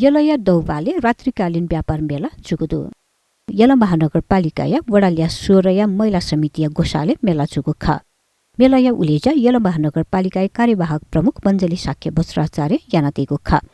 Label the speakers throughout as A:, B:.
A: यलया दौबाले रात्रिकालीन व्यापार मेला जुगुदु यला महानगरपालिकाया वडालिया 16 या महिला समितिया गोसाले मेला जुगु ख मेलाया उलेजा यला महानगरपालिका कार्यवाहक प्रमुख मञ्जली साक्य बस्त्राचार्य यानातेको ख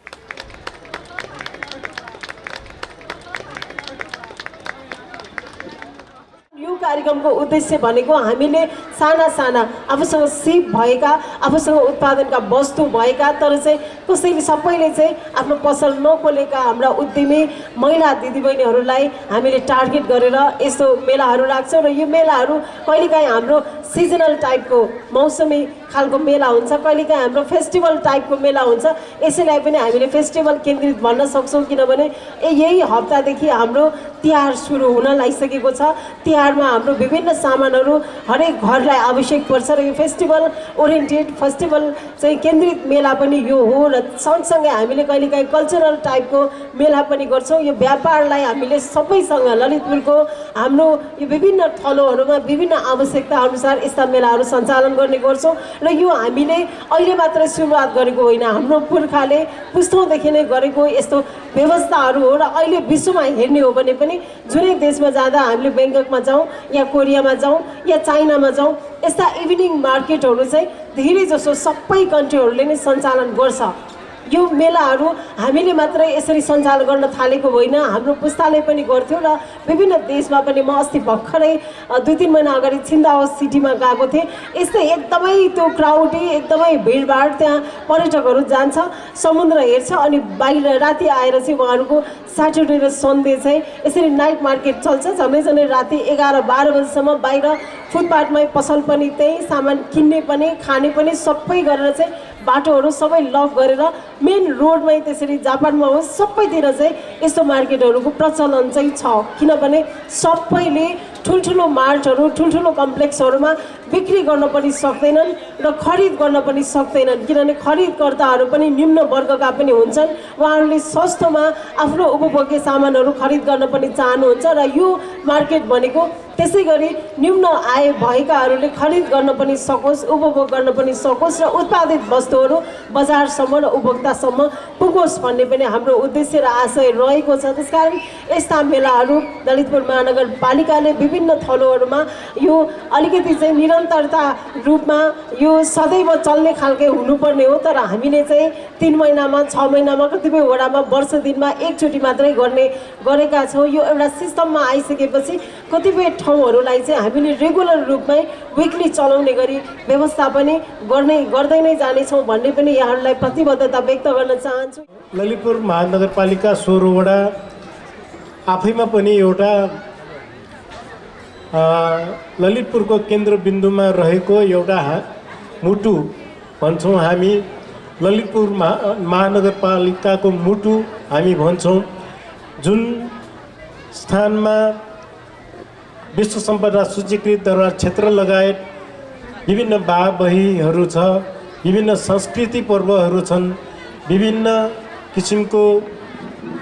B: कार्यक्रमको उद्देश्य भनेको हामीले साना साना आफूसँग सिप भएका आफूसँग उत्पादनका वस्तु भएका तर चाहिँ कसैले सबैले चाहिँ आफ्नो पसल नखोलेका हाम्रा उद्यमी महिला दिदीबहिनीहरूलाई हामीले टार्गेट गरेर यस्तो मेलाहरू राख्छौँ र यो मेलाहरू कहिलेकाहीँ हाम्रो सिजनल टाइपको मौसमी खालको मेला हुन्छ, कहिलेकाहीँ हाम्रो फेस्टिभल टाइपको मेला हुन्छ। यसैलाई पनि हामीले फेस्टिभल केन्द्रित भन्न सक्छौँ किनभने यही हप्तादेखि हाम्रो तिहार सुरु हुन लागिसकेको छ। तिहारमा हाम्रो विभिन्न सामानहरू हरेक घरलाई आवश्यक पर्छ र यो फेस्टिभल ओरिएन्टेड फेस्टिभल चाहिँ केन्द्रित मेला पनि यो हो र सँगसँगै हामीले कहिलेकाहीँ कल्चरल टाइपको मेला पनि गर्छौँ। यो व्यापारलाई हामीले सबैसँग ललितपुरको हाम्रो यो विभिन्न थलोहरूमा विभिन्न आवश्यकता अनुसार यस्ता मेलाहरू सञ्चालन गर्ने गर्छौँ र यो हामीले अहिले मात्रै सुरुवात गरेको होइन, हाम्रो पुर्खाले पुस्तौँदेखि नै गरेको यस्तो व्यवस्थाहरू हो र अहिले विश्वमा हेर्ने हो भने पनि जुनै देशमा जाँदा हामीले ब्याङ्ककमा जाउँ या कोरियामा जाउँ या चाइनामा जाउँ यस्ता इभिनिङ मार्केटहरू चाहिँ धेरै जसो सबै कन्ट्रीहरूले नै सञ्चालन गर्छ। यो मेलाहरू हामीले मात्रै यसरी सञ्चालन गर्न थालेको होइन, हाम्रो पुस्ताले पनि गर्थ्यो र विभिन्न देशमा पनि म अस्ति भर्खरै 2-3 महिना अगाडि छिन्दाओ सिटीमा गएको थिएँ। यस्तै एकदमै त्यो क्राउडी एकदमै भिडभाड, त्यहाँ पर्यटकहरू जान्छ, समुद्र हेर्छ अनि बाहिर राति आएर चाहिँ उहाँहरूको स्याटरडे र सन्डे चाहिँ यसरी नाइट मार्केट चल्छ। झन्डै राति 11-12 बजीसम्म बाहिर फुटपाथमै पसल पनि त्यही सामान किन्ने पनि खाने पनि सबै गरेर चाहिँ बाटोहरू सबै लक गरेर मेन रोडमै त्यसरी जापानमा होस् सबैतिर चाहिँ यस्तो मार्केटहरूको प्रचलन चाहिँ छ। किनभने सबैले ठुल्ठुलो मार्टहरू ठुल्ठुलो कम्प्लेक्सहरूमा बिक्री गर्न पनि सक्दैनन् र खरिद गर्न पनि सक्दैनन् किनभने खरिदकर्ताहरू पनि निम्न वर्गका पनि हुन्छन्। उहाँहरूले सस्तोमा आफ्नो उपभोग्य सामानहरू खरिद गर्न पनि चाहनुहुन्छ र यो मार्केट भनेको त्यसै गरी निम्न आय भएकाहरूले खरिद गर्न पनि सकोस्, उपभोग गर्न पनि सकोस् र उत्पादित वस्तुहरू बजारसम्म र उपभोक्तासम्म पुगोस् भन्ने पनि हाम्रो उद्देश्य र आशय रहेको छ। त्यसकारण यस्ता मेलाहरू ललितपुर महानगरपालिकाले विभिन्न थलोहरूमा यो अलिकति चाहिँ निरन्तरता रूपमा यो सदैव चल्ने खालकै हुनुपर्ने हो, तर हामीले चाहिँ 3 महिनामा 6 महिनामा कतिपय वडामा वर्ष दिनमा एकचोटि मात्रै गरेका छौँ। यो एउटा सिस्टममा आइसकेपछि कतिपय ठाउँहरूलाई चाहिँ हामीले रेगुलर रूपमै विकली चलाउने गरी व्यवस्था पनि गर्दै नै जानेछौँ भन्ने पनि यहाँहरूलाई प्रतिबद्धता व्यक्त गर्न चाहन्छु।
C: ललितपुर महानगरपालिका 16 वडा आफैमा पनि एउटा ललितपुरको केन्द्रबिन्दुमा रहेको एउटा मुटु भन्छौँ हामी। ललितपुर महानगरपालिकाको मुटु हामी भन्छौँ, जुन स्थानमा विश्व सम्पदा सूचीकृत दरबार क्षेत्र लगायत विभिन्न बहीहरू छ, विभिन्न संस्कृति पर्वहरू छन्, विभिन्न किसिमको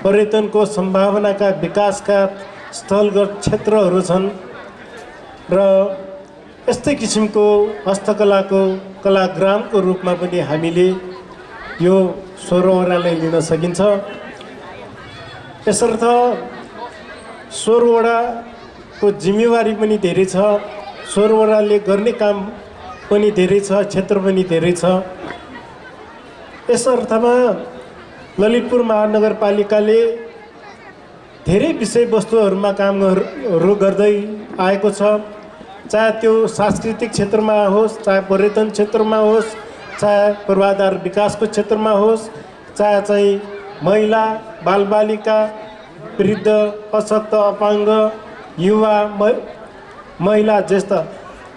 C: पर्यटनको सम्भावनाका विकासका स्थलगत क्षेत्रहरू छन् र यस्तै किसिमको हस्तकलाको कलाग्रामको रूपमा पनि हामीले यो 16 वडालाई लिन सकिन्छ। यसर्थ 16 वडाको जिम्मेवारी पनि धेरै छ, 16 वडाले गर्ने काम पनि धेरै छ, क्षेत्र पनि धेरै छ। यस अर्थमा ललितपुर महानगरपालिकाले धेरै विषयवस्तुहरूमा कामहरू गर्दै आएको छ, चाहे त्यो सांस्कृतिक क्षेत्रमा होस्, चाहे पर्यटन क्षेत्रमा होस्, चाहे पूर्वाधार विकासको क्षेत्रमा होस्, चाहे चाहिँ महिला बालबालिका वृद्ध अशक्त अपाङ्ग युवा महिला जस्ता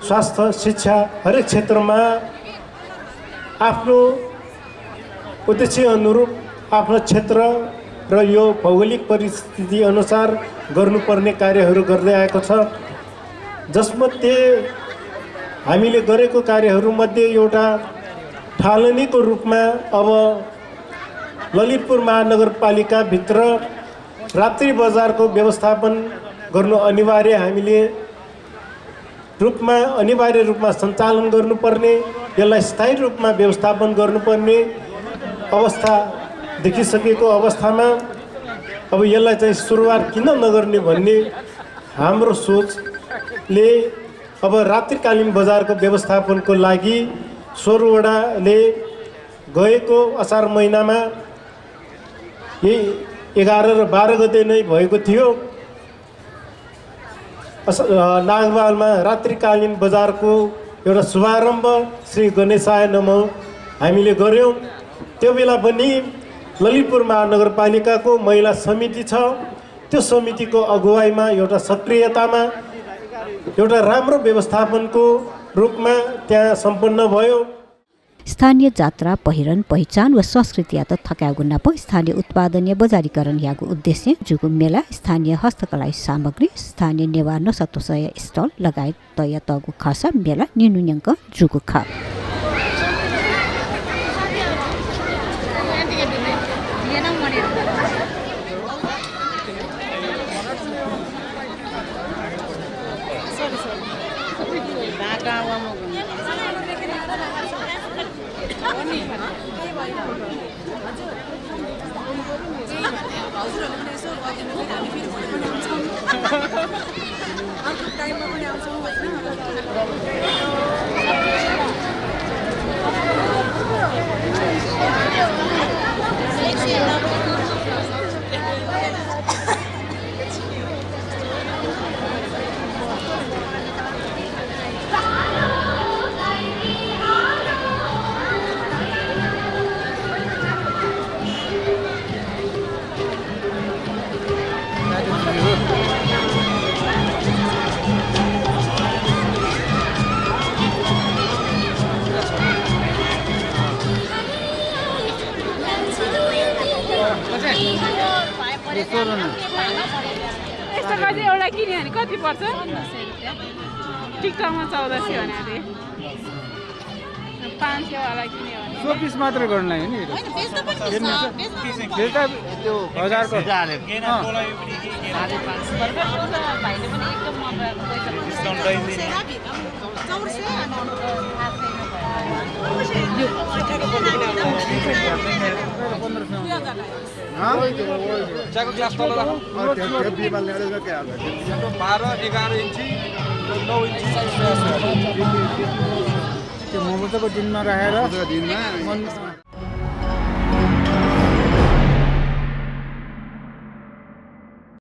C: स्वास्थ्य शिक्षा हरेक क्षेत्रमा आफ्नो उद्देश्य अनुरूप आफ्नो क्षेत्र र यो भौगोलिक परिस्थिति अनुसार गर्नुपर्ने कार्यहरू गर्दै आएको छ। जसमध्ये हामीले गरेको कार्यहरूमध्ये एउटा थालनीको रूपमा अब ललितपुर महानगरपालिकाभित्र रात्रि बजारको व्यवस्थापन गर्नु अनिवार्य रूपमा सञ्चालन गर्नुपर्ने, यसलाई स्थायी रूपमा व्यवस्थापन गर्नुपर्ने अवस्था देखिसकेको अवस्थामा अब यसलाई चाहिँ सुरुवात किन नगर्ने भन्ने हाम्रो सोचले अब रात्रिकालीन बजारको व्यवस्थापनको लागि स्वरवडाले गएको असार महिनामा यही 11 र 12 गते नै भएको थियो। नागवालमा रात्रिकालीन बजारको एउटा शुभारम्भ श्री गणेशाय नमः हामीले गऱ्यौँ। त्यो बेला पनि ललितपुर महानगरपालिकाको महिला समिति छ, त्यो समितिको अगुवाईमा एउटा सक्रियतामा एउटा राम्रो व्यवस्थापनको रूपमा त्यहाँ सम्पन्न भयो।
A: स्थानीय जात्रा पहिरन पहिचान व संस्कृति यात थकागुन्ना प स्थानीय उत्पादनीय बजारीकरण यागु उद्देश्य जुगु मेला स्थानीय हस्तकला सामग्री स्थानीय नेवा नसतोसय स्टल लगायत तय तगु खसा मेला निनुन्यङ्क जुगु ख
D: यस्तो गरी एउटा किन्यो भने कति पर्छ? टिकटकमा 1400 भने अरे 500 वाला किन्यो भने
E: 100 पिस मात्र गर्न लाग्यो नि त्यो बजारको
D: भाइले पनि एकदम मन
E: चाको ग्लास तल राख 12 11 इन्ची 9 इन्ची त्यो मोमोको दिनमा राखेर